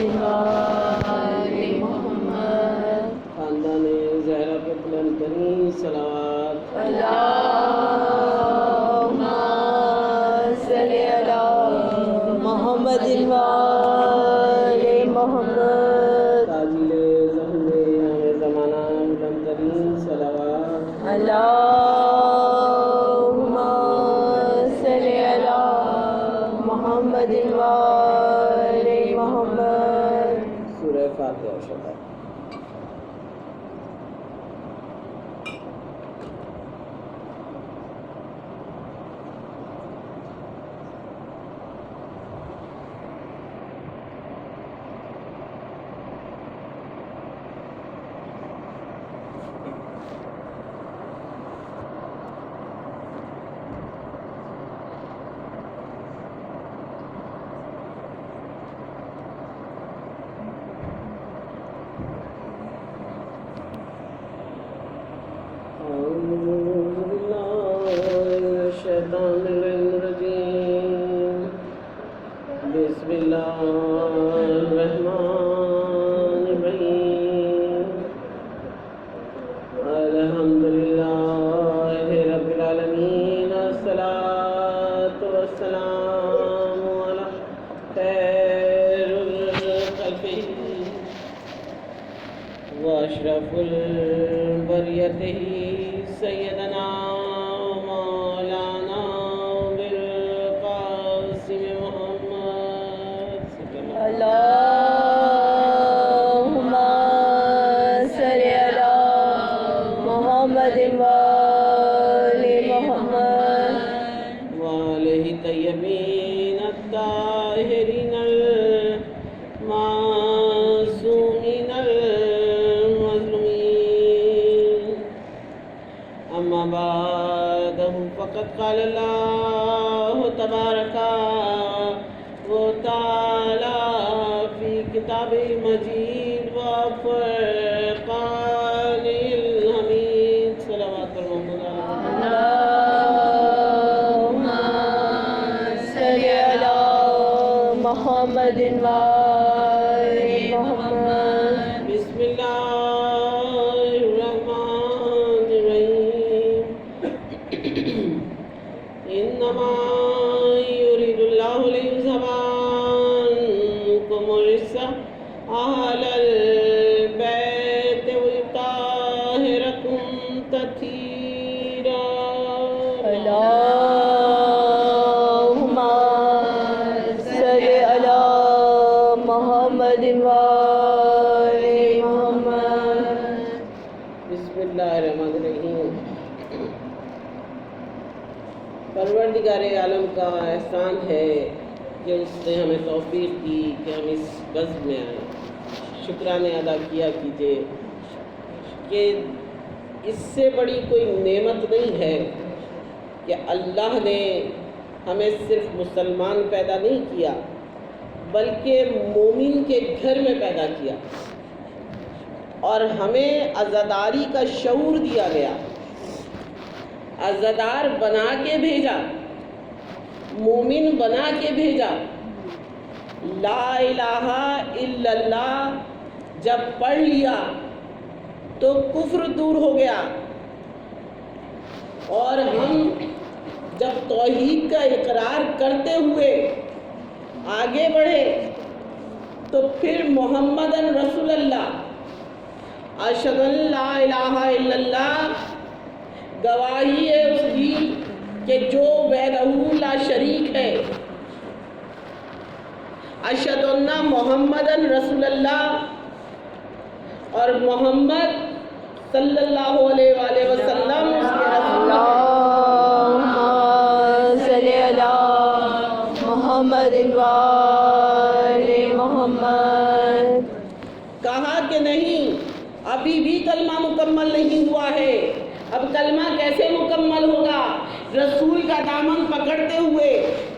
وآل محمد خاندان زہرا پہ بلند ترین صلوات اللہم صلی علی محمد وآل محمد تاجل ظہر ہمیں زمانہ بلند ترین صلوات اللہم صلی علی محمد وآل محمد سورہ فاتحہ و شفاعت الشیطان الرجیم بسم اللہ الرحمن الرحیم الحمدللہ رب العالمین الصلاۃ والسلام علی خیر الخلق واشرف البریۃ سیدنا مولانا بالقاسم محمد اللہم صلی علی محمد وآل محمد وآلہ طیبین الطاہرین المعصومین المظلومین اما بعد فقد قال اللہ تبارک و تعالی فی کتاب مجید و فرقان الحمید صلوات المحمد اللہم صلی علی محمد وآل محمد بسم اللہ الرحمن الرحیم انما یرید اللہ لیذھب عنکم الرجس اہل البیت ویطہرکم تطہیرا اللہم صلی علی محمد وآل محمد بسم اللہ الرحمن الرحیم پروردگار عالم کا احسان ہے کہ اس نے ہمیں توفیق دی کہ ہم اس بزم میں آئیں. شکرانے ادا کیا کیجیے کہ اس سے بڑی کوئی نعمت نہیں ہے کہ اللہ نے ہمیں صرف مسلمان پیدا نہیں کیا بلکہ مومن کے گھر میں پیدا کیا اور ہمیں عزاداری کا شعور دیا گیا. عزادار بنا کے بھیجا، مومن بنا کے بھیجا. لا الہ الا اللہ جب پڑھ لیا تو کفر دور ہو گیا، اور ہم جب توحید کا اقرار کرتے ہوئے آگے بڑھے تو پھر محمد رسول اللہ اشہد ان لا الہ الا اللہ گواہی ہے اس کی کہ جو وحدہ لا شریک ہے. اشہد ان محمد رسول اللہ، اور محمد صلی اللہ علیہ وآلہ وسلم اس کے رسول ہیں. اللہم صلی علی محمد وآل محمد کہا کہ نہیں، ابھی بھی کلمہ مکمل نہیں ہوا ہے. اب کلمہ کیسے مکمل ہوگا؟ رسول کا دامن پکڑتے ہوئے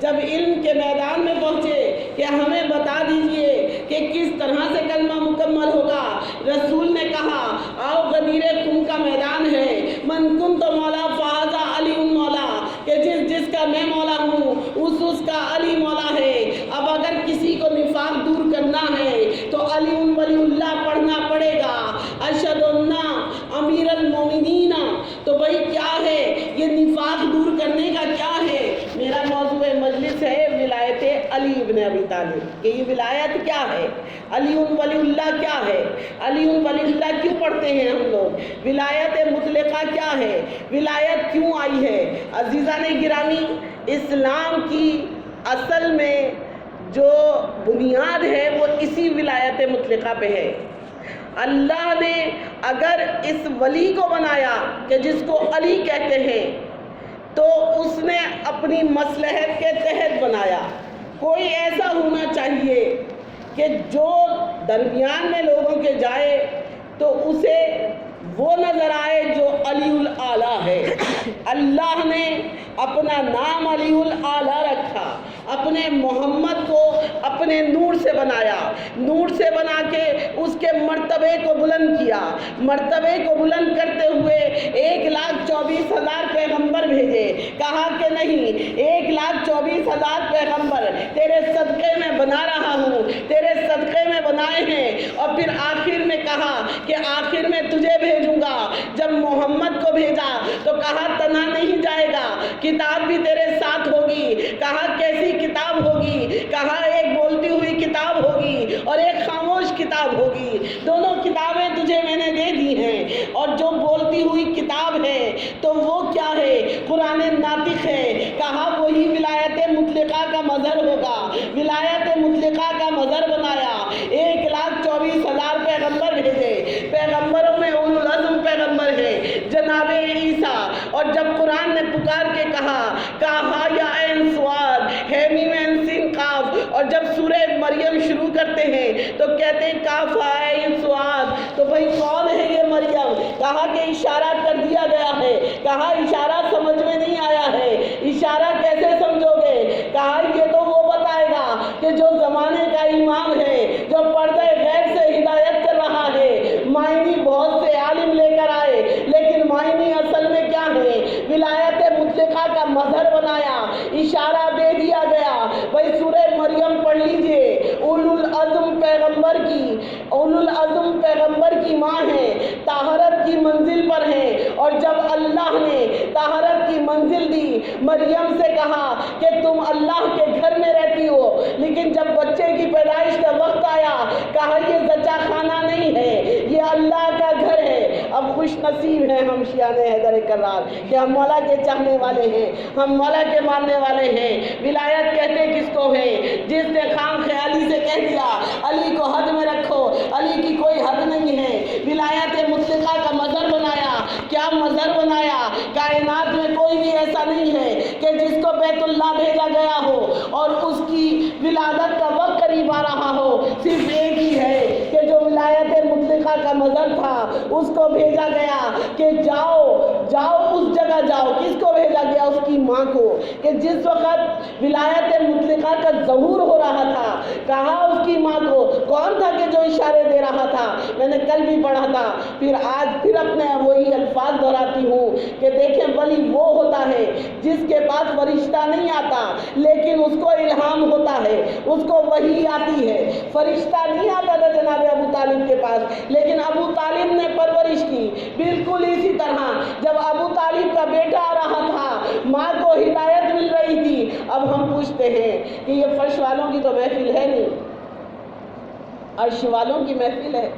جب علم کے میدان میں پہنچے کہ ہمیں بتا دیجئے کہ کس طرح سے کلمہ مکمل ہوگا. رسول نے کہا آؤ غدیر خون کا میدان ہے، من کنت مولا فہذا علی مولا، کہ جس کا میں مولا ہوں اس کا علی مولا ہے. اب اگر کسی کو نفاق دور کرنا ہے، یہ ولایت کیا ہے؟ علی ولی اللہ کیا ہے؟ علی ولی اللہ کیوں پڑھتے ہیں ہم لوگ؟ ولایت مطلقہ کیا ہے؟ ولایت کیوں آئی ہے؟ عزیزان گرامی، اسلام کی اصل میں جو بنیاد ہے وہ اسی ولایت مطلقہ پہ ہے۔ اللہ نے اگر اس ولی کو بنایا کہ جس کو علی کہتے ہیں تو اس نے اپنی مصلحت کے تحت بنایا۔ کوئی ایسا ہونا چاہیے کہ جو درمیان میں لوگوں کے جائے تو اسے وہ نظر آئے جو علی الاعلیٰ ہے۔ اللہ نے اپنا نام علی الاعلیٰ رکھا، اپنے محمد کو اپنے نور سے بنایا، نور سے بنا کے اس کے مرتبے کو بلند کیا، مرتبے کو بلند کرتے ہوئے 1,24,000 پیغمبر بھیجے۔ کہا کہ نہیں، 1,24,000 پیغمبر تیرے صدقے میں بنا رہا ہوں، تیرے صدقے میں بنائے ہیں۔ اور پھر آخر میں کہا کہ آخر میں تجھے بھیجوں گا۔ جب محمد کو بھیجا تو کہا تنہا نہیں جائے گا، کتاب بھی تیرے ساتھ ہوگی۔ کہا کیسی کتاب ہوگی؟ کہا ایک بولتی ہوئی کتاب ہوگی اور ایک خاموش کتاب ہوگی، دونوں کتابیں تجھے میں نے دے دی ہیں۔ اور جو بولتی ہوئی کتاب ہے تو وہ کیا ہے؟ قرآن ناطق ہے۔ کہا وہی ولایت مطلقہ کا مظہر ہوگا، ولایت مطلقہ کا مظہر بنایا۔ 1,24,000 پیغمبر بھیجے، پیغمبروں میں اولو العزم پیغمبر ہے جناب عیسیٰ۔ اور جب قرآن نے پکار کے کہا کہا یا عین صاد ہے میم عین سین قاف، اور جب سورہ مریم شروع کرتے ہیں تو کہتے ہیں کاف عین صاد، تو بھئی کون ہے یہ مریم؟ کہا کہ اشارہ کر دیا گیا ہے۔ کہا اشارہ سمجھ میں نہیں آیا ہے، اشارہ کیسے سمجھو گے؟ کہا یہ تو وہ بتائے گا کہ جو زمانے کا امام ہے، جو پردہ غیب سے ہدایت کر رہا ہے۔ معنی بہت سے عالم لے کر آئے، لیکن معنی اصل میں کیا ہے؟ ولایت مطلقہ کا مظہر بنایا، اشارہ دے دیا گیا۔ بھئی سورہ مریم پڑھ لیجئے، اولو العزم پیغمبر کی، اولو العزم پیغمبر کی ماں ہے، طہارت کی منزل پر ہے۔ اور جب اللہ نے طہارت کی منزل دی، مریم سے کہا کہ تم اللہ کے گھر میں رہتی ہو، لیکن جب بچے کی پیدائش کا وقت آیا کہا یہ زچہ خانہ نہیں ہے، یہ اللہ کا گھر ہے۔ اب خوش نصیب ہیں ہم شیعان حیدر کرار کہ ہم مولا کے چاہنے والے ہیں، ہم مولا کے ماننے والے ہیں۔ ولایت کہتے کس کو ہے؟ جس نے خام خیالی سے کہہ دیا علی کو حد میں رکھو، علی کی کوئی حد نہیں ہے۔ ولایت مطلقہ کا مظہر بنایا۔ کیا مظہر بنایا؟ کائنات میں کوئی بھی ایسا نہیں ہے کہ جس کو بیت اللہ بھیجا گیا ہو اور اس کی ولادت کا وقت قریب آ رہا ہو، صرف ایک ہی ہے کہ جو ولایت مطلقہ کا مظہر تھا اس کو بھیجا گیا کہ جاؤ اس جگہ جاؤ۔ کس کو بھیجا گیا؟ اس کی ماں کو، کہ جس وقت ولایت مطلقہ کا ظہور ہو رہا تھا کہا اس کی ماں کو۔ کون تھا کہ جو اشارے دے رہا تھا؟ میں نے کل بھی پڑھا تھا، پھر آج پھر اپنے وہی الفاظ دہراتی ہوں کہ دیکھیں ولی وہ ہوتا ہے جس کے پاس فرشتہ نہیں آتا لیکن اس کو الہام ہوتا ہے، اس کو وحی آتی ہے۔ فرشتہ نہیں آتا تھا جناب ابو طالب کے پاس، لیکن ابو طالب نے پرورش کی۔ بالکل اسی طرح جب ابو طالب کا بیٹا آ رہا تھا، ماں کو ہدایت مل رہی تھی۔ اب ہم پوچھتے ہیں کہ یہ فرش والوں کی تو محفل ہے نہیں، عرش والوں کی محفل ہے۔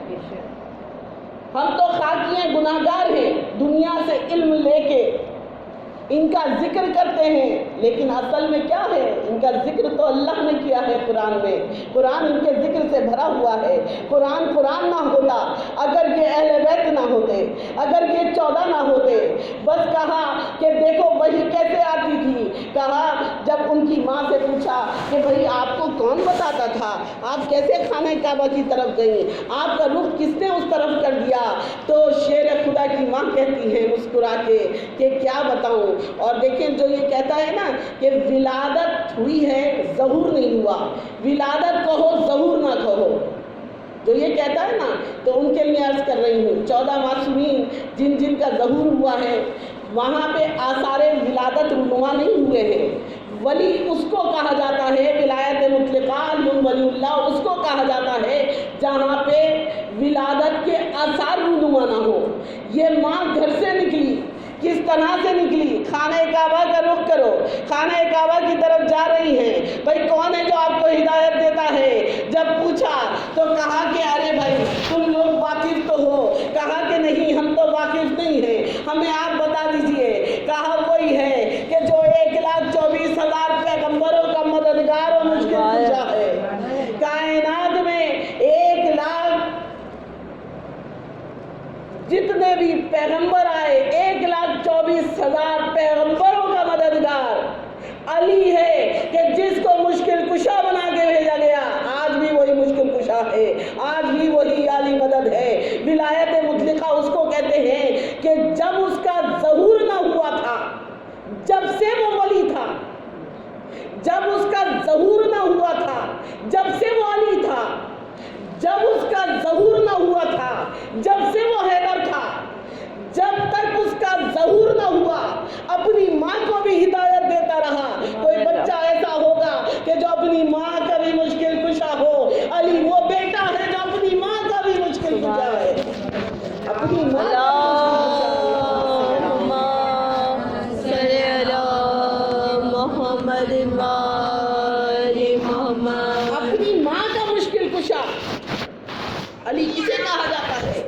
ہم تو خاکی ہیں، گناہگار ہیں، دنیا سے علم لے کے ان کا ذکر کرتے ہیں، لیکن اصل میں کیا ہے؟ ان کا ذکر تو اللہ نے کیا ہے قرآن میں، قرآن ان کے ذکر سے بھرا ہوا ہے۔ قرآن نہ ہوتا اگر یہ اہل بیت نہ ہوتے، اگر یہ 14 نہ ہوتے۔ بس کہا کہ دیکھو وحی کیسے آتی تھی۔ کہا جب ان کی ماں سے پوچھا کہ بھئی آپ کو کون بتاتا تھا، آپ کیسے خانہ کعبہ کی طرف گئیں، آپ کا رخ کس نے اس طرف کر دیا؟ تو شیر خدا کی ماں کہتی ہے مسکرا کے کہ کیا بتاؤں۔ اور دیکھیں جو یہ کہتا ہے نا کہ ولادت ہوئی ہے ظہور نہیں ہوا، ولادت کہو ظہور نہ کہو، جو یہ کہتا ہے نا تو ان کے لیے عرض کر رہی ہوں 14 معصومین جن کا ظہور ہوا ہے وہاں پہ آثار ولادت رونما نہیں ہوئے ہیں۔ ولی اس کو کہا جاتا ہے، ولایت مطلقہ ولی اللہ اس کو کہا جاتا ہے جہاں پہ ولادت کے آثار رونما نہ ہو۔ یہ ماں گھر سے نکلی، کس طرح سے نکلی؟ خانہ کعبہ کا رخ کرو، خانہ کعبہ کی طرف جا رہی ہیں۔ بھئی کون ہے جو آپ کو ہدایت دیتا ہے؟ جب پوچھا تو کہا کہ ارے بھائی تم لوگ واقف تو ہو، کہا کہ نہیں ہم تو واقف نہیں ہیں، ہمیں آپ بتا دیجئے۔ کہا وہی ہے کہ جو 1,24,000 پیغمبروں کا مددگار اور مشکل کشا ہے، کائنات میں 1,00,000 جتنے بھی پیغمبر آئے 1,24,000 پیغمبروں کا مددگار علی ہے کہ جس کو مشکل کشا بنا کے بھیجا گیا، آج بھی وہی مشکل کشا ہے، آج بھی وہی علی مدد ہے۔ ولایت مطلقہ اس کو کہتے ہیں کہ جب اس کا ظہور نہ ہوا تھا، جب سے وہ ولی تھا، جب اس کا ظہور نہ ہوا تھا، جب سے وہ علی تھا، جب اس کا ظہور نہ ہوا تھا، جب سے وہ حیدر تھا، جب تک اس کا ظہور نہ ہوا اپنی ماں کو بھی ہدایت دیتا رہا۔ کوئی بچہ ایسا ہوگا کہ جو اپنی ماں کا بھی مشکل کشا ہو، علی وہ بیٹا ہے جو اپنی ماں کا بھی مشکل کشا ہے، اپنی ماں کا اللہم صلی علی محمد وآل محمد۔ اپنی ماں کا مشکل کشا علی کسے کہا جاتا ہے؟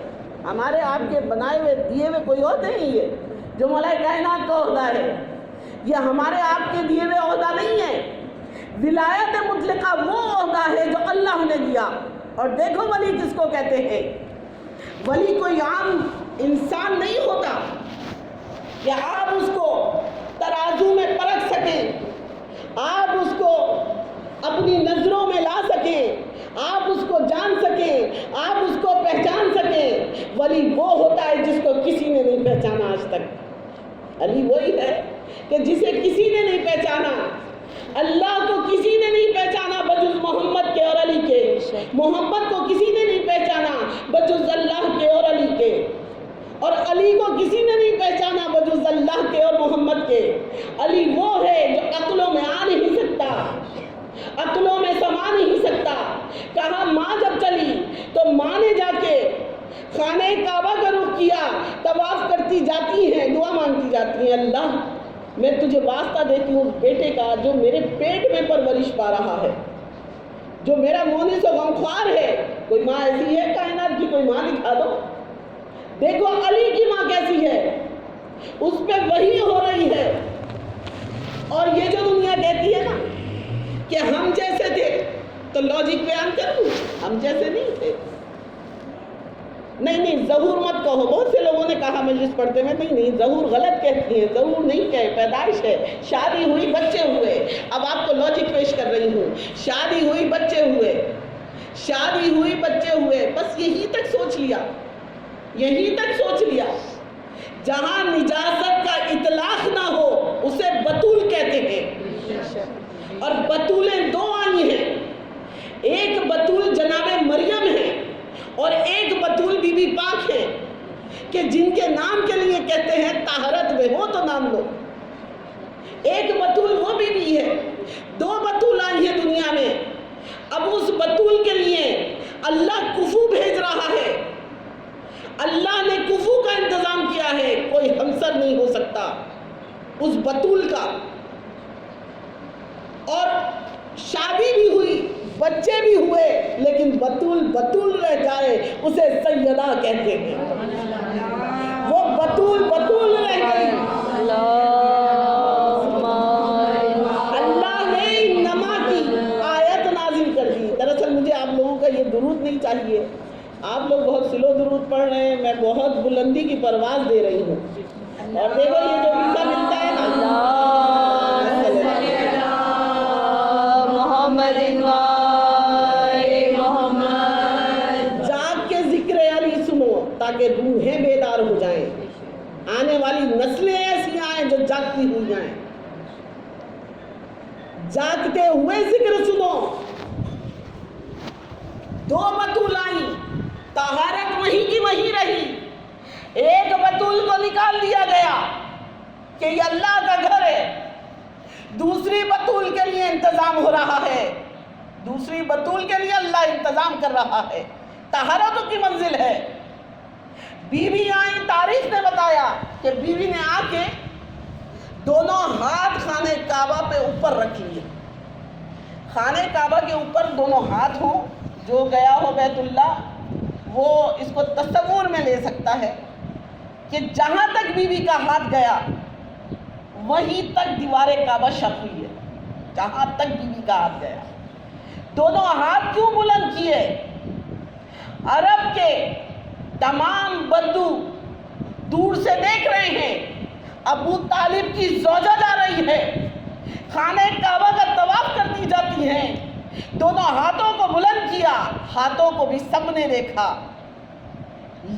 ہمارے آپ کے بنائے ہوئے دیے ہوئے کوئی اور نہیں ہے جو مولا کائنات کا عہدہ ہے، یہ ہمارے آپ کے دیے ہوئے عہدہ نہیں ہے۔ ولایت مطلقہ وہ عہدہ ہے جو اللہ نے دیا۔ اور دیکھو ولی کس کو کہتے ہیں؟ ولی کوئی عام انسان نہیں ہوتا کہ آپ اس کو ترازو میں پرکھ سکیں، آپ اس کو اپنی نظروں میں لا سکیں، آپ اس کو جان سکیں، آپ اس کو پہچان سکیں۔ ولی وہ ہوتا ہے جس کو کسی نے نہیں پہچانا آج تک۔ علی وہی ہے کہ جسے کسی نے نہیں پہچانا، اللہ کو کسی نے نہیں پہچانا بجز محمد کے اور علی کے، محمد کو کسی نے نہیں پہچانا بجز اللہ کے اور علی کے، اور علی کو کسی نے نہیں پہچانا بجز اللہ کے اور محمد کے۔ علی وہ ہے جو عقلوں میں آ نہیں سکتا، عقلوں میں سما نہیں سکتا۔ کہا ماں جب چلی تو ماں نے جا کے خانہ کعبہ کا رخ کیا، طواف کرتی جاتی ہیں، دعا مانگتی جاتی ہیں، اللہ میں تجھے واسطہ دیتی ہوں بیٹے کا جو میرے پیٹ میں پرورش پا رہا ہے، جو میرا مونس و غمخوار ہے۔ کوئی ماں ایسی ہے کائنات کی؟ کوئی ماں دکھا دو۔ دیکھو علی کی ماں کیسی ہے، اس پہ وحی ہو رہی ہے۔ اور یہ جو دنیا کہتی ہے نا کہ ہم جیسے تھے، تو لاجک بیان کروں، ہم جیسے نہیں تھے۔ نہیں ظہور مت کہو، بہت سے لوگوں نے کہا مجلس پڑھتے میں، نہیں ظہور غلط کہتی ہیں، ظہور نہیں کہے، پیدائش ہے، شادی ہوئی بچے ہوئے۔ اب آپ کو لاجک پیش کر رہی ہوں، شادی ہوئی بچے ہوئے، شادی ہوئی بچے ہوئے، بس یہی تک سوچ لیا، یہی تک سوچ لیا۔ جہاں نجاست کا اطلاق نہ ہو اسے بطول کہتے ہیں، اور بطولیں دو آئی ہیں، ایک بطول جناب مریم ہے اور ایک بطول بی بی پاک ہے، کہ جن کے نام کے لیے کہتے ہیں طہارت میں ہو تو نام لو۔ ایک بطول وہ بی بی ہے، دو بطول آئی ہیں دنیا میں۔ اب اس بطول کے لیے اللہ کفو بھیج رہا ہے، اللہ نے کفو کا انتظام کیا ہے، کوئی ہمسر نہیں ہو سکتا اس بطول کا۔ اور شادی بھی ہوئی، بچے بھی ہوئے، لیکن بطول بطول رہ جائے اسے سیدہ کہتے ہیں، وہ بطول بطول رہ گئی۔ اللہ نے نما کی آیت نازل کر دی۔ دراصل مجھے آپ لوگوں کا یہ درود نہیں چاہیے، آپ لوگ بہت سلو درود پڑھ رہے ہیں، میں بہت بلندی کی پرواز دے رہی ہوں۔ اور دیکھو یہ جو ویزا ملتا ہے نا، جاگ کے ذکر علی سنو تاکہ روحیں بیدار ہو جائیں، آنے والی نسلیں ایسی آئیں جو جاگتی ہوئی جائیں۔ جاگتے ہوئے ذکر سنو۔ دو بطول آئیں، طہارت وہی کی وہی رہی۔ ایک بطول کو نکال دیا گیا کہ یہ اللہ کا گھر ہے، دوسری بطول کے لیے انتظام ہو رہا ہے، دوسری بطول کے لیے اللہ انتظام کر رہا ہے، طہارت کی منزل ہے۔ بیوی آئی، تاریخ نے بتایا کہ بیوی نے آ کے دونوں ہاتھ خانہ کعبہ پہ اوپر رکھ لیے، خانہ کعبہ کے اوپر دونوں ہاتھ ہوں، جو گیا ہو بیت اللہ وہ اس کو تصور میں لے سکتا ہے کہ جہاں تک بی بی کا ہاتھ گیا وہیں تک دیوار کعبہ شق ہوئی ہے، جہاں تک بی بی کا ہاتھ گیا۔ دونوں ہاتھ کیوں بلند کیے؟ عرب کے تمام بدو دور سے دیکھ رہے ہیں، ابو طالب کی زوجہ جا رہی ہے، خانہ کعبہ کا طواف کرتی جاتی ہیں، دونوں ہاتھوں کو بلند کیا، ہاتھوں کو بھی سب نے دیکھا،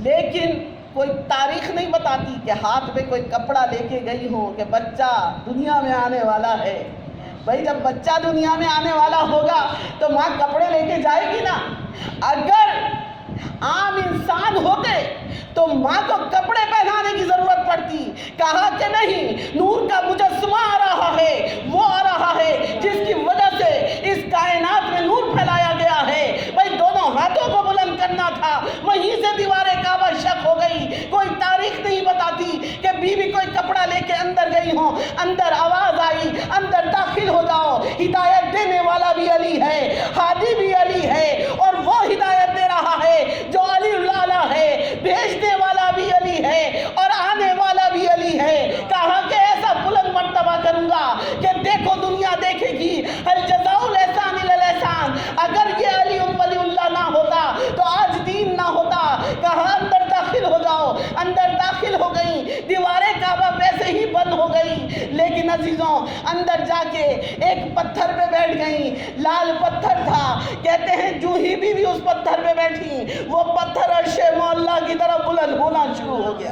لیکن کوئی تاریخ نہیں بتاتی کہ ہاتھ میں کوئی کپڑا لے کے گئی ہو کہ بچہ دنیا میں آنے والا ہے۔ بھائی جب بچہ دنیا میں آنے والا ہوگا تو ماں کپڑے لے کے جائے گی نا۔ اگر عام انسان ہوتے تو ماں کو کپڑے پہنانے کی ضرورت پڑتی، کہا کہ نہیں، نور کا مجسمہ آ رہا ہے، وہ آ رہا ہے جس کی وجہ سے اس کائنات میں نور پھیلایا گیا ہے۔ بھائی دونوں ہاتھوں کو بلند کرنا تھا، وہیں سے دیوار کعبہ شق ہو گئی۔ کوئی تاریخ نہیں بتاتی کہ بی بی کوئی کپڑا لے کے اندر گئی ہوں، اندر آواز آئی اندر داخل ہو جاؤ۔ ہدایت دینے والا بھی علی ہے، ہادی بھی علی ہے، اور وہ ہدایت دے رہا ہے جو علی اللہ ہے، بھیجنے والا بھی علی ہے اور آنے والا بھی علی ہے۔ کہا کہ ایسا بلند مرتبہ کروں گا کہ دیکھو دنیا دیکھے گی، ہل جزاء الاحسان الا الاحسان۔ اگر یہ علی ولی اللہ نہ ہوتا تو آج دین نہ ہوتا۔ کہا اندر داخل ہو جاؤ، اندر داخل ہو گئی، دیوار کعبہ ویسے ہی بند ہو گئی، لیکن عزیزوں اندر جا کے ایک پتھر پہ بیٹھ گئی، لال پتھر تھا، کہتے ہیں جو ہی بھی اس پتھر پہ بیٹھی وہ پتھر عرش مولا کی طرف بلند ہونا شروع ہو گیا،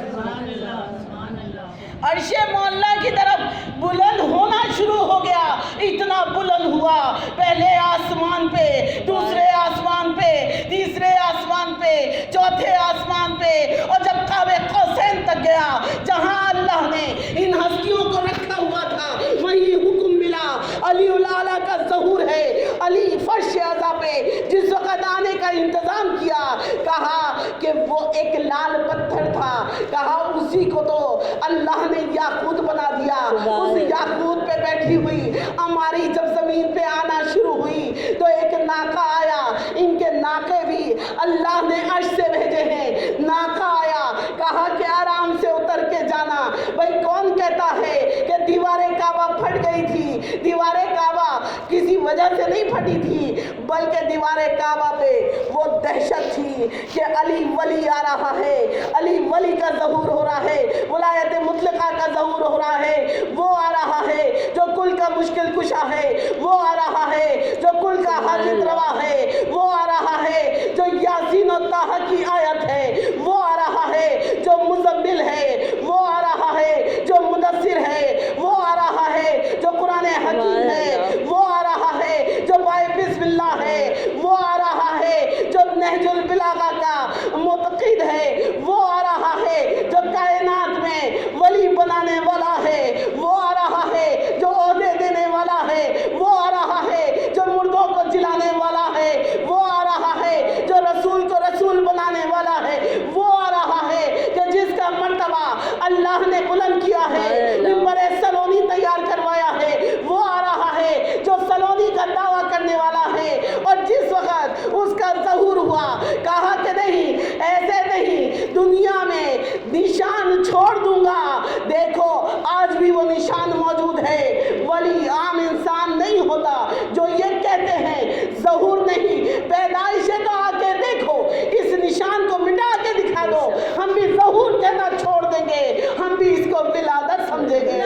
عرش مولا کی طرف بلند ہونا شروع ہو گیا۔ اتنا بلند ہوا، پہلے آسمان پہ، دوسرے آسمان پہ، تیسرے آسمان پہ، چوتھے آسمان پہ، اور جب قاب قوسین تک گیا جہاں اللہ نے ان ہستیوں کو رکھا ہوا تھا وہیں حکم ملا، علی الاعلیٰ کا ظہور ہے۔ علی فرش اعلیٰ پہ جس وقت آنے کا انتظام کیا، کہا کہ وہ ایک لال پتھر تھا، کہا اسی کو تو اللہ نے یاقوت بنا دیا۔ اس یاقوت پہ بیٹھی ہوئی ہماری جب زمین پہ آنا شروع ہوئی تو ایک ناقہ آیا، ان کے ناقے بھی اللہ نے عرش سے بھیجے ہیں۔ ناقہ آیا، کہا کہ آرام سے اتر کے جانا۔ بھائی کون کہتا ہے کہ دیوار کعبہ پھٹ گئی تھی؟ دیوار کعبہ کسی وجہ سے نہیں پھٹی تھی، بلکہ دیوار کعبہ پہ وہ دہشت تھی کہ علی ولی آ رہا ہے، علی ولی کا ظہور ہو رہا ہے، ولایت مطلقہ کا ظہور ہو رہا ہے، وہ آ رہا ہے جو کل کا مشکل کشا ہے، وہ آ رہا ہے جو کل کا حاجت روا ہے، وہ آ رہا ہے جو یاسین و طٰہٰ کی آیت ہے، وہ آ رہا ہے جو مزمل ہے، وہ آ رہا ہے جو مدثر ہے، وہ آ رہا ہے جو قرآن حکیم ہے، وہ آ رہا ہے جو بائے بسم اللہ ہے، وہ آ رہا ہے جو نہج البلاغہ کا متقد ہے، وہ آ رہا ہے جو کائنات میں ولی بنانے والا ہے، وہ آ رہا ہے جو عہدے دینے والا ہے، وہ آ رہا ہے جو مردوں کو جلانے والا ہے، وہ آ رہا ہے جو رسول کو رسول بنانے والا ہے، وہ آ رہا ہے کہ جس کا مرتبہ اللہ نے بلند کیا ہے، منبر سلونی تیار کروایا ہے، وہ آ رہا ہے جو سلونی کا دعویٰ کرنے والا ہے۔ اور جس وقت اس کا ظہور ہوا، کہا کہ نہیں، ایسے نہیں، دنیا میں نشان چھوڑ دوں گا۔ دیکھو آج بھی وہ نشان موجود ہے۔ ولی عام انسان نہیں ہوتا جو یہ کہتے ہیں ظہور نہیں، پیدائش ہے تو آ کے دیکھو، اس نشان کو مٹا کے دکھا دو، ہم بھی ظہور کہنا چھوڑ دیں گے، ہم بھی اس کو ولادت سمجھیں گے۔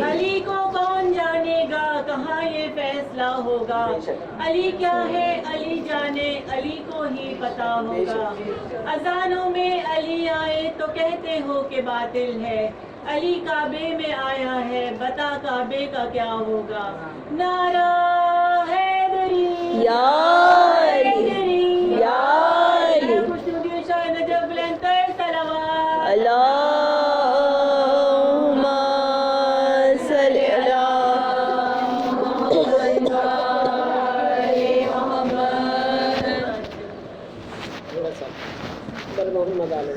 علی کو کون جانے گا، کہاں یہ فیصلہ ہوگا، علی کیا ہے علی جانے، علی کو ہی پتا ہوگا۔ اذانوں میں علی آئے تو کہتے ہو کہ باطل ہے، علی کعبے میں آیا ہے، بتا کعبے کا کیا ہوگا۔ نعرہ حیدری یا علی یا علی، خوشنودی شاہ نجف بلند تر صلوات۔ اللہم صلی علی محمد علیہ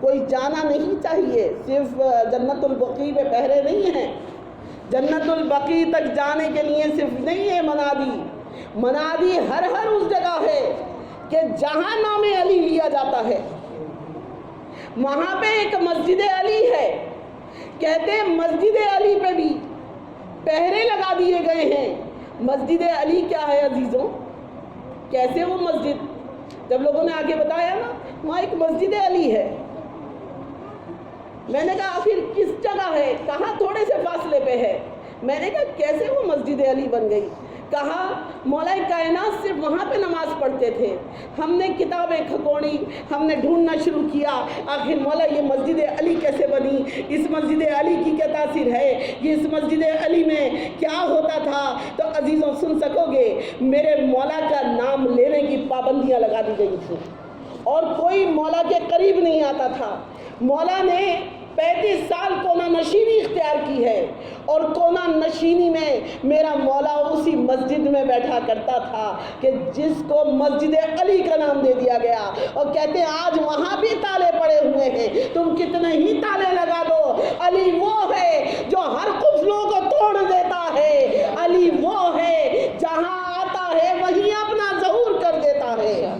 کوئی جانا نہیں چاہیے. صرف جنت البقیع پہ پہرے نہیں ہیں. جنت البقیع تک جانے کے لیے صرف نہیں ہے منادی. منادی ہر اس جگہ ہے کہ جہاں نام علی لیا جاتا ہے. وہاں پہ ایک مسجد علی ہے. کہتے ہیں مسجد علی پہ بھی پہرے لگا دیے گئے ہیں. مسجد علی کیا ہے عزیزوں؟ کیسے وہ مسجد؟ جب لوگوں نے آگے بتایا نا وہاں ایک مسجد علی ہے. میں نے کہا آخر کس جگہ ہے؟ کہاں تھوڑے سے فاصلے پہ ہے. میں نے کہا کیسے وہ مسجد علی بن گئی؟ کہا مولا کائنات صرف وہاں پہ نماز پڑھتے تھے. ہم نے کتابیں کھکوڑی, ہم نے ڈھونڈنا شروع کیا, آخر مولا یہ مسجد علی کیسے بنی؟ اس مسجد علی کی کیا تاثیر ہے؟ یہ اس مسجد علی میں کیا ہوتا تھا؟ تو عزیزوں سن سکو گے, میرے مولا کا نام لینے کی پابندیاں لگا دی گئی تھیں اور کوئی مولا کے قریب نہیں آتا تھا. مولا نے 35 سال کونا نشینی اختیار کی ہے اور کونا نشینی میں میرا مولا اسی مسجد میں بیٹھا کرتا تھا کہ جس کو مسجد علی کا نام دے دیا گیا. اور کہتے ہیں آج وہاں بھی تالے پڑے ہوئے ہیں, تم کتنے ہی تالے لگا دو, علی وہ ہے جو ہر قفلوں کو توڑ دیتا ہے. علی وہ ہے جہاں آتا ہے وہیں اپنا ظہور کر دیتا ہے.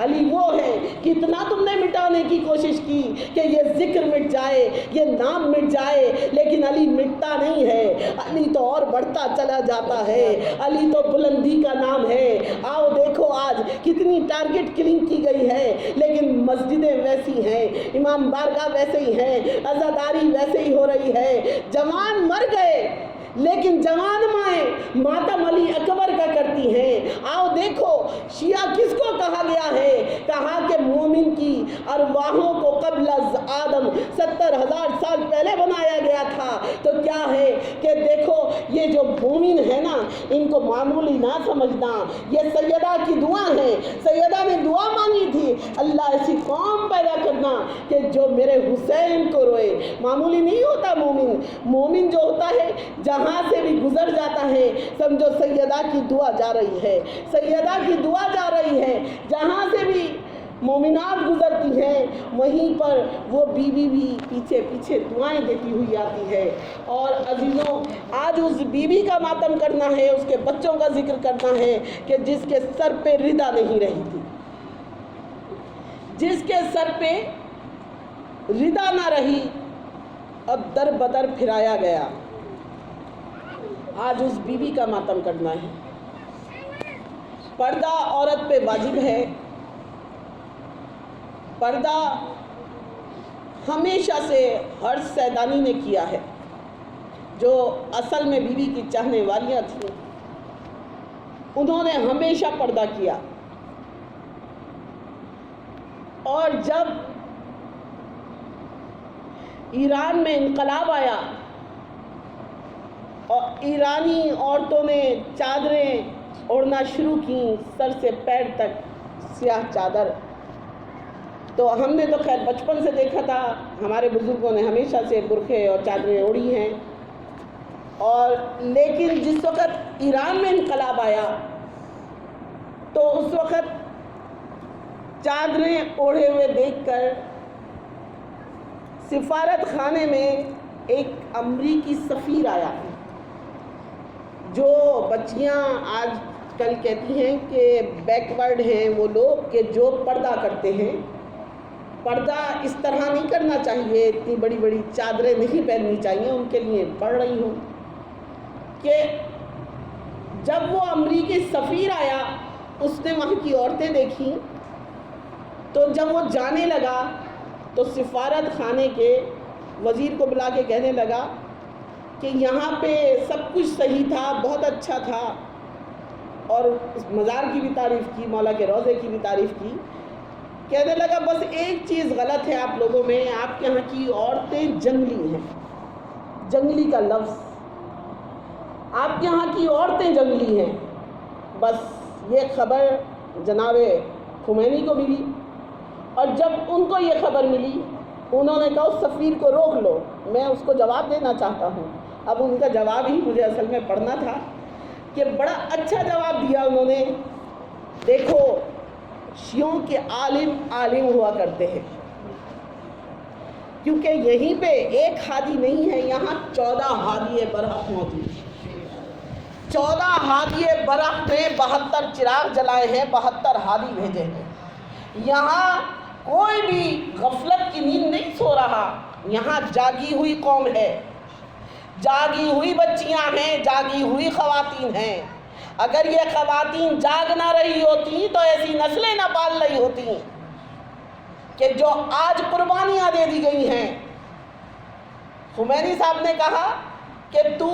علی وہ ہے. کتنا تم نے مٹانے کی کوشش کی کہ یہ ذکر مٹ جائے, یہ نام مٹ جائے, لیکن علی مٹتا نہیں ہے. علی تو اور بڑھتا چلا جاتا ہے. علی تو بلندی کا نام ہے. آؤ دیکھو آج کتنی ٹارگٹ کلنگ کی گئی ہے, لیکن مسجدیں ویسی ہیں, امام بارگاہ ویسے ہی ہیں, عزاداری ویسے ہی ہو رہی ہے. جوان مر گئے لیکن جوان مائیں ماتم علی اکبر کا کرتی ہیں. آؤ دیکھو شیعہ کس کو کہا گیا ہے؟ کہا کہ مومن کی ارواحوں کو قبل از آدم 70,000 سال پہلے بنایا گیا تھا. تو کیا ہے کہ دیکھو یہ جو مومن ہے نا, ان کو معمولی نہ سمجھنا. یہ سیدہ کی دعا ہے. سیدہ نے دعا مانگی تھی, اللہ ایسی قوم پیدا کرنا کہ جو میرے حسین کو روئے. معمولی نہیں ہوتا مومن. مومن جو ہوتا ہے جہاں سے بھی گزر جاتا ہے سمجھو سیدہ کی دعا جا رہی ہے. سیدہ کی دعا جا رہی ہے. جہاں سے بھی مومنات گزرتی ہیں وہیں پر وہ بیوی بھی پیچھے پیچھے دعائیں دیتی ہوئی آتی ہے. اور عزیزوں آج اس بیوی کا ماتم کرنا ہے, اس کے بچوں کا ذکر کرنا ہے کہ جس کے سر پہ ردا نہیں رہی تھی, جس کے سر پہ ردا نہ رہی اور در بدر پھرایا گیا. آج اس بیوی کا ماتم کرنا ہے. پردہ عورت پہ واجب ہے. پردہ ہمیشہ سے ہر سیدانی نے کیا ہے. جو اصل میں بیوی کی چاہنے والیاں تھیں انہوں نے ہمیشہ پردہ کیا. اور جب ایران میں انقلاب آیا اور ایرانی عورتوں نے چادریں اوڑھنا شروع کی, سر سے پیر تک سیاہ چادر, تو ہم نے تو خیر بچپن سے دیکھا تھا, ہمارے بزرگوں نے ہمیشہ سے برقعے اور چادریں اوڑھی ہیں. اور لیکن جس وقت ایران میں انقلاب آیا تو اس وقت چادریں اوڑھے ہوئے دیکھ کر سفارت خانے میں ایک امریکی سفیر آیا. جو بچیاں آج کل کہتی ہیں کہ بیکورڈ ہیں وہ لوگ کہ جو پردہ کرتے ہیں, پردہ اس طرح نہیں کرنا چاہیے, اتنی بڑی بڑی چادریں نہیں پہننی چاہیے. ان کے لیے پڑھ رہی ہوں کہ جب وہ امریکی سفیر آیا اس نے وہاں کی عورتیں دیکھیں, تو جب وہ جانے لگا تو سفارت خانے کے وزیر کو بلا کے کہنے لگا کہ یہاں پہ سب کچھ صحیح تھا, بہت اچھا تھا, اور اس مزار کی بھی تعریف کی, مولا کے روضے کی بھی تعریف کی. کہنے لگا بس ایک چیز غلط ہے آپ لوگوں میں, آپ کے یہاں کی عورتیں جنگلی ہیں. جنگلی کا لفظ, آپ کے یہاں کی عورتیں جنگلی ہیں. بس یہ خبر جناب خمینی کو ملی, اور جب ان کو یہ خبر ملی انہوں نے کہا اس سفیر کو روک لو, میں اس کو جواب دینا چاہتا ہوں. اب ان کا جواب ہی مجھے اصل میں پڑھنا تھا کہ بڑا اچھا جواب دیا انہوں نے. دیکھو شیعوں کے عالم ہوا کرتے ہیں, کیونکہ یہیں پہ ایک ہادی نہیں ہے، یہاں 14 ہادی برحق موجود ہیں۔ 14 ہادی برحق میں 72 چراغ جلائے ہیں، 72 ہادی بھیجے ہیں۔ یہاں کوئی بھی غفلت کی نیند نہیں سو رہا، یہاں جاگی ہوئی قوم ہے، جاگی ہوئی بچیاں ہیں، جاگی ہوئی خواتین ہیں۔ اگر یہ خواتین جاگ نہ رہی ہوتی تو ایسی نسلیں نہ پال رہی ہوتی کہ جو آج قربانیاں دے دی گئی ہیں۔ خمینی صاحب نے کہا کہ تو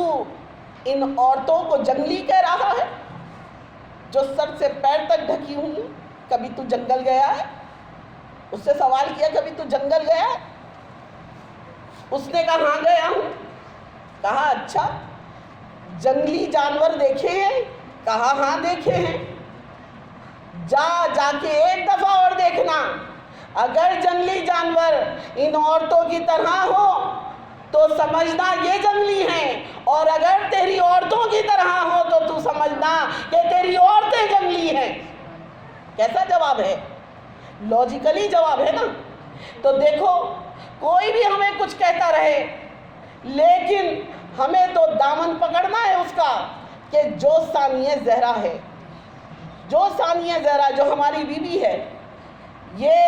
ان عورتوں کو جنگلی کہہ رہا ہے جو سر سے پیر تک ڈھکی ہوئی ہیں، کبھی تو جنگل گیا ہے؟ اس سے سوال کیا کبھی تو جنگل گیا ہے؟ اس نے کہا ہاں گیا ہوں۔ کہا اچھا جنگلی جانور دیکھے ہیں؟ کہا ہاں دیکھے ہیں۔ جا کے ایک دفعہ اور دیکھنا، اگر جنگلی جانور ان عورتوں کی طرح ہو تو سمجھنا یہ جنگلی ہیں، اور اگر تیری عورتوں کی طرح ہو تو سمجھنا کہ تیری عورتیں جنگلی ہیں۔ کیسا جواب ہے؟ لاجیکلی جواب ہے نا۔ تو دیکھو کوئی بھی ہمیں کچھ کہتا رہے، لیکن ہمیں تو دامن پکڑنا ہے اس کا کہ جو ثانیہ زہرا ہے، جو ثانیہ زہرا جو ہماری بیوی ہے، یہ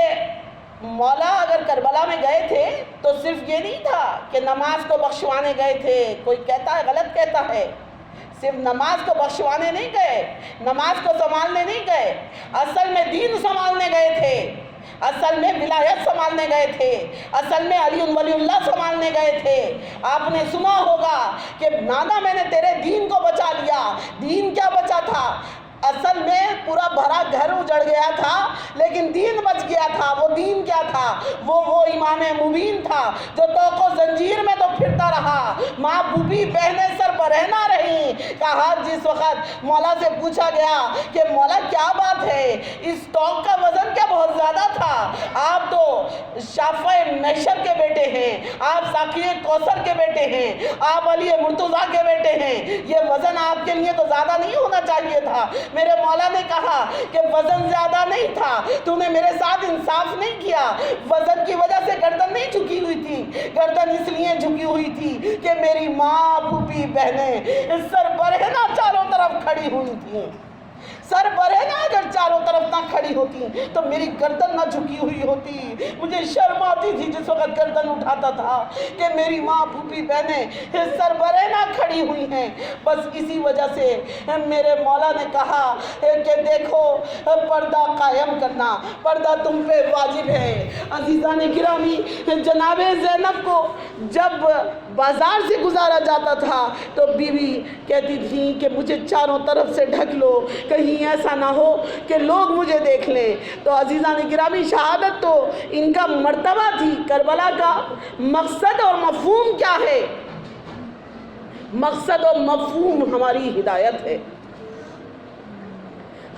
مولا اگر کربلا میں گئے تھے تو صرف یہ نہیں تھا کہ نماز کو بخشوانے گئے تھے۔ کوئی کہتا ہے غلط کہتا ہے، صرف نماز کو بخشوانے نہیں گئے، نماز کو سنبھالنے نہیں گئے، اصل میں دین سنبھالنے گئے تھے، اصل میں ولایت سنبھالنے گئے تھے، اصل میں علی ولی اللہ سنبھالنے گئے تھے۔ آپ نے سنا ہوگا کہ نانا میں نے تیرے دین کو بچا لیا۔ دین کیا بچا تھا؟ اصل میں پورا بھرا گھر اجڑ گیا تھا لیکن دین بچ گیا تھا۔ وہ دین کیا تھا؟ وہ امام مبین تھا جو توق و زنجیر میں تو پھرتا رہا، ماں بوبی بہنیں سر برہنہ رہی۔ کہا جس وقت مولا سے پوچھا گیا کہ مولا کیا بات ہے، اس توق کا وزن کیا بہت زیادہ تھا؟ آپ تو شافع محشر کے بیٹے ہیں، آپ ساقی کوثر کے بیٹے ہیں، آپ علی مرتضیٰ کے بیٹے ہیں، یہ وزن آپ کے لیے تو زیادہ نہیں ہونا چاہیے تھا۔ میرے مولا نے کہا کہ وزن زیادہ نہیں تھا، تو نے میرے ساتھ انصاف نہیں کیا۔ وزن کی وجہ سے گردن نہیں جھکی ہوئی تھی، گردن اس لیے جھکی ہوئی تھی کہ میری ماں پھوپھی بہنیں سر برہنہ چاروں طرف کھڑی ہوئی تھیں۔ سر برہنہ اگر چاروں طرف نہ کھڑی ہوتی تو میری گردن نہ جھکی ہوئی ہوتی۔ مجھے شرم آتی تھی جس وقت گردن اٹھاتا تھا کہ میری ماں پھوپھی بہنیں سر برہنہ کھڑی ہوئی ہیں۔ بس اسی وجہ سے میرے مولا نے کہا کہ دیکھو پردہ قائم کرنا، پردہ تم پہ واجب ہے۔ عزیزان گرامی، جناب زینب کو جب بازار سے گزارا جاتا تھا تو بیوی کہتی تھی کہ مجھے چاروں طرف سے ڈھک لو، کہیں ایسا نہ ہو کہ لوگ مجھے دیکھ لیں۔ تو عزیزان گرامی، شہادت تو ان کا مرتبہ تھی۔ کربلا کا مقصد اور مفہوم کیا ہے؟ مقصد اور مفہوم ہماری ہدایت ہے۔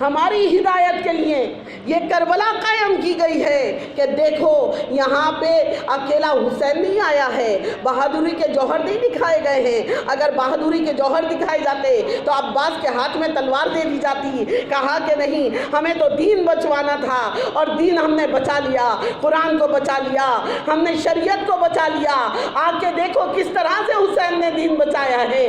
ہماری ہدایت کے لیے یہ کربلا قائم کی گئی ہے کہ دیکھو یہاں پہ اکیلا حسین نہیں آیا ہے، بہادری کے جوہر نہیں دکھائے گئے ہیں۔ اگر بہادری کے جوہر دکھائے جاتے تو عباس کے ہاتھ میں تلوار دے دی جاتی۔ کہا کہ نہیں، ہمیں تو دین بچوانا تھا اور دین ہم نے بچا لیا، قرآن کو بچا لیا، ہم نے شریعت کو بچا لیا۔ آ کے دیکھو کس طرح سے حسین نے دین بچایا ہے۔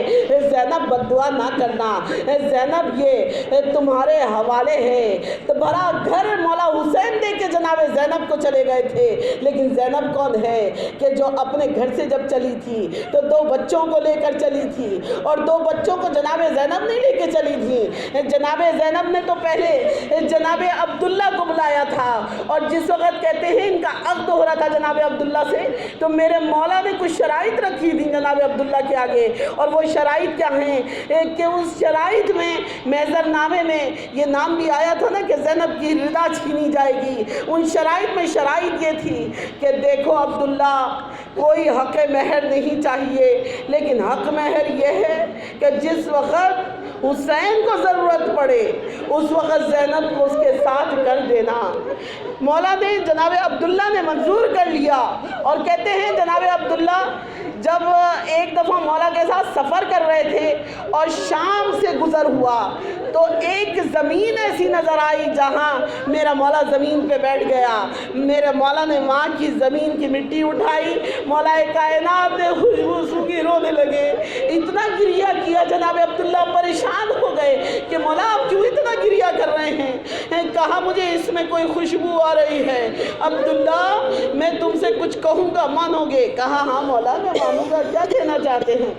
زینب بددعا نہ کرنا، زینب یہ تمہارے حوالے ہے۔ تو بڑا گھر مولا حسین دے کے جناب زینب کو چلے گئے تھے، لیکن زینب کون ہے کہ جو اپنے گھر سے جب چلی تھی تو 2 بچوں کو لے کر چلی تھی، اور 2 بچوں کو جناب زینب نہیں لے کے چلی تھی۔ جناب زینب نے تو پہلے جناب عبداللہ کو بلایا تھا، اور جس وقت کہتے ہیں ان کا عقد ہو رہا تھا جناب عبداللہ سے، تو میرے مولا نے کچھ شرائط رکھی تھی جناب عبداللہ کے آگے، اور وہ شرائط کیا ہیں کہ اس شرائط میں میزر نامے میں یہ نام بھی آیا تھا نا کہ زینب کی رضا چھینی جائے گی۔ ان شرائط میں شرائط یہ تھی کہ دیکھو عبداللہ، کوئی حق مہر نہیں چاہیے، لیکن حق مہر یہ ہے کہ جس وقت حسین کو ضرورت پڑے اس وقت زینب کو اس کے ساتھ کر دینا۔ مولا نے جناب عبداللہ نے منظور کر لیا، اور کہتے ہیں جناب عبداللہ جب ایک دفعہ مولا کے ساتھ سفر کر رہے تھے اور شام سے گزر ہوا تو ایک زمین ایسی نظر آئی جہاں میرا مولا زمین پہ بیٹھ گیا. میرے مولا نے وہاں کی زمین کی مٹی اٹھائی, مولا کائنات نے خوشبو سونگھی, رونے لگے. اتنا گریہ کیا جناب عبداللہ پریشان ہو گئے کہ مولا آپ کیوں اتنا گریہ کر رہے ہیں؟ کہا مجھے اس میں کوئی خوشبو آ رہی ہے. عبداللہ میں تم سے کچھ کہوں گا, مانو گے؟ کہا ہاں مولا میں مانوں گا, کیا کہنا چاہتے ہیں؟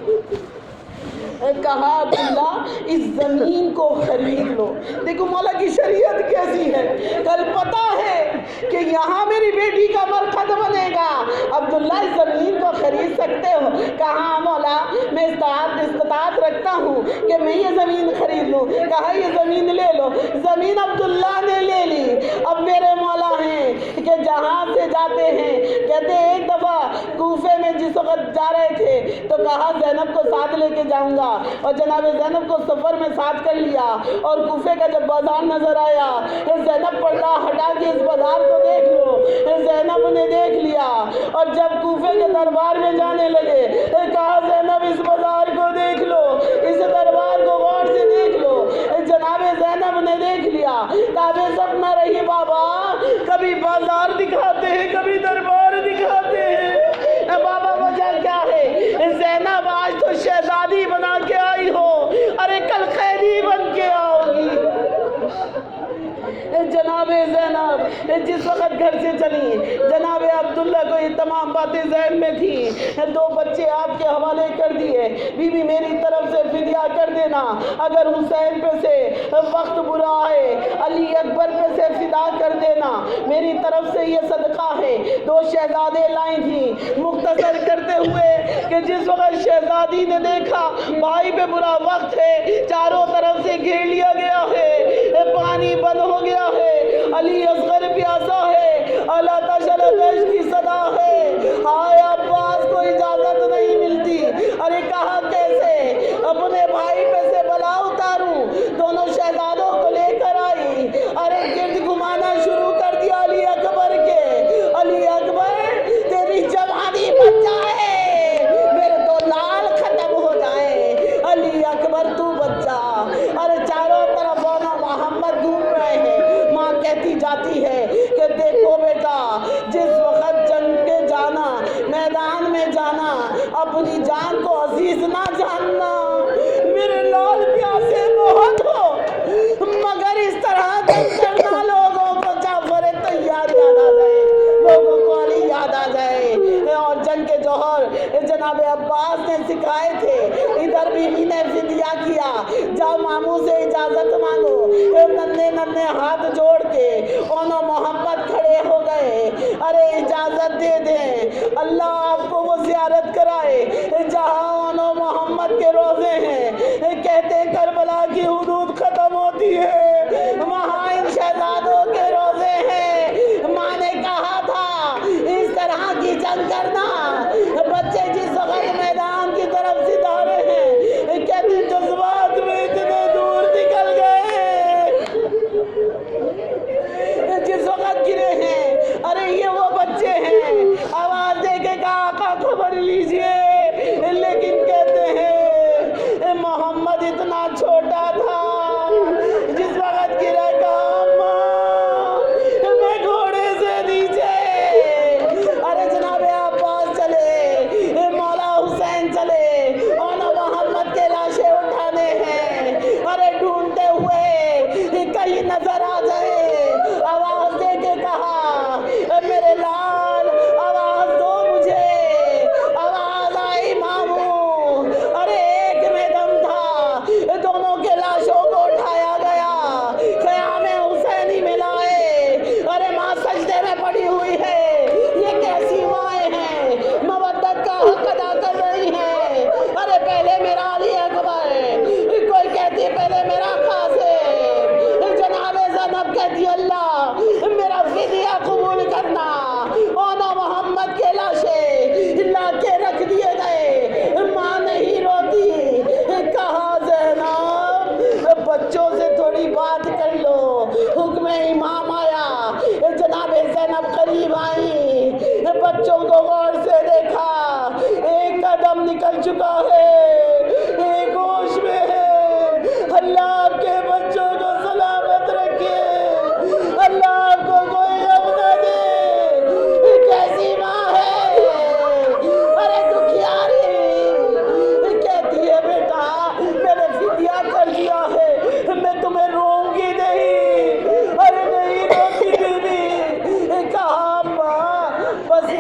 کہا عبداللہ اس زمین کو خرید لو. دیکھو مولا کی شریعت کیسی ہے. کل پتا ہے کہ یہاں میری بیٹی کا مرقد بنے گا, عبداللہ اس زمین کو خرید سکتے ہو؟ کہا مولا میں استطاعت رکھتا ہوں کہ میں یہ زمین خرید لوں. کہا یہ زمین لے لو. زمین عبداللہ نے لے لی. اب میرے مولا ہیں کہ جہاں سے جاتے ہیں, کہتے ایک دفعہ کوفے میں جس وقت جا رہے تھے تو کہا زینب کو ساتھ لے کے جاؤں گا, اور جناب زینب کو سفر میں ساتھ کر لیا. اور کوفے کا جب بازار نظر آیا, زینب پردہ ہٹا کے اس بازار کو دیکھ لو. زینب نے دیکھ لیا, اور جب کوفے کے دربار میں جانے لگے کہا زینب اس بازار کو دیکھ لو, اس دربار کو غور سے دیکھ لو. جناب زینب نے دیکھ لیا. کہا بے سب نہ رہی بابا, کبھی بازار دکھاتے ہیں کبھی دربار دکھاتے ہیں. بابا وجہ کیا ہے؟ زینب آج تو شہزادی بنا کے آئی ہو, ارے کل قیدی بن کے آؤ گی. جناب زینب جس وقت گھر سے چلی, جناب عبداللہ کو یہ تمام باتیں ذہن میں تھیں. 2 بچے آپ کے حوالے کر دیے, بی بی میری طرف سے فدیہ کر دینا. اگر حسین پہ سے وقت برا ہے, علی اکبر پہ سے فدا کر دینا, میری طرف سے یہ صدقہ ہے. 2 شہزادے لائی تھیں. مختصر کرتے ہوئے کہ جس وقت شہزادی نے دیکھا بھائی پہ برا وقت ہے, چاروں طرف سے گھیر لیا گیا ہے, پانی بند ہو گیا ہے, علی اصغر پیاسا ہے, اللہ تشل دش کی صدا ہے, ہائے عباس کو اجازت نہیں ملتی. ارے کہا کیسے اپنے بھائی پہ سے بلا اتاروں؟ دونوں شہزادوں کو لے کر آئی, ارے گرد گھمانا شروع کر دیا علی اکبر کے. علی اکبر تیری جوانی بچ جائے, میرے 2 لال ختم ہو جائیں, علی اکبر تو بچ جا. ارے چاروں طرف محمد گھوم رہے ہیں. ماں کہتی جاتی ہے کہ دیکھو بیٹا, جس وقت جنگ کے جانا, میدان میں جانا, اپنی جان کو عزیز نہ جاننا. میرے لال پیاسے بہت ہو, مگر اس طرح جنگ کرنا لوگوں کو جعفر طیار یاد آ جائے, لوگوں کو علی یاد آ جائے. اور جنگ کے جوہر جناب عباس نے سکھائے تھے. ادھر بیوی نے فدیہ کیا, جاؤ ماموں سے اجازت مانگو. ننھے ننھے ہاتھ جوڑ کے انہوں محمد کھڑے ہو گئے, ارے اجازت دے دیں, اللہ آپ کو وہ زیارت کرائے جہاں انہوں محمد کے روزے ہیں. کہتے ہیں کربلا کی حدود ختم ہوتی ہے, وہاں ان شہزادوں کے روزے ہیں. ماں نے کہا تھا اس طرح کی جنگ کرنا. بچے جس وقت میدان کی طرف سے دوڑے ہیں, کہتے جذبات میں اتنے دور نکل گئے, جس وقت گرے ہیں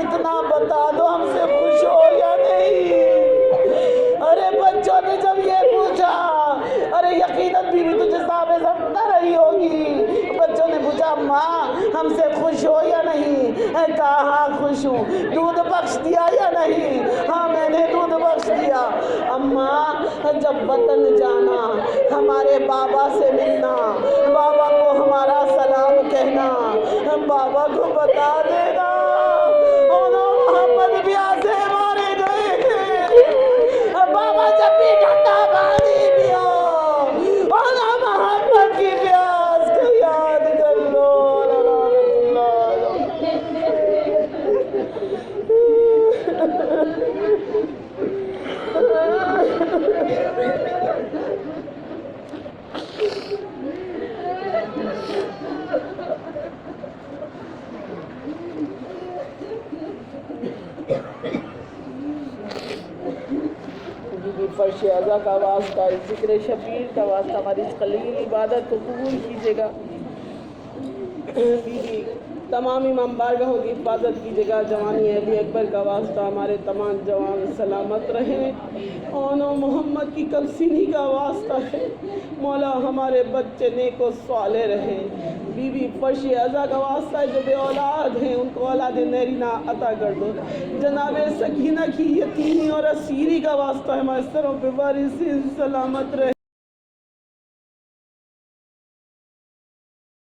اتنا بتا دو ہم سے خوش ہو یا نہیں؟ ارے بچوں نے جب یہ پوچھا، ارے یقیناً بیوی تجھے صاحب سمجھتا رہی ہوگی، بچوں نے پوچھا ماں ہم سے خوش ہو یا نہیں؟ کہا ہاں خوش ہوں۔ دودھ بخش دیا یا نہیں؟ ہاں میں نے دودھ بخش دیا۔ اماں جب وطن جانا، ہمارے بابا سے ملنا، بابا کو ہمارا سلام کہنا، بابا کو بتا دینا محمد پیاسے مارے گئے تھے، بابا جب بھی ٹھنڈا پانی پیا محمد کی پیاس کو یاد کر لو۔ فرش ازا کا واسطہ، ذکر شبیر کا واسطہ، ہماری اس قلیل عبادت کو قبول کیجیے گا۔ بیوی تمام امام بارگاہوں کی حفاظت کیجیے گا۔ جوانی علی اکبر کا واسطہ، ہمارے تمام جوان سلامت رہیں۔ اونو محمد کی کلسینی کا واسطہ ہے، مولا ہمارے بچے نیک و صالح رہیں۔ بیوی فرش ازا کا واسطہ ہے، جو بے اولاد ہیں ان کو اولاد نیرینہ عطا کر دو۔ جناب سکینہ کی یتیمی اور اسیری کا واسطہ ہے، ہمارے سروں پہ وارثین سلامت رہے۔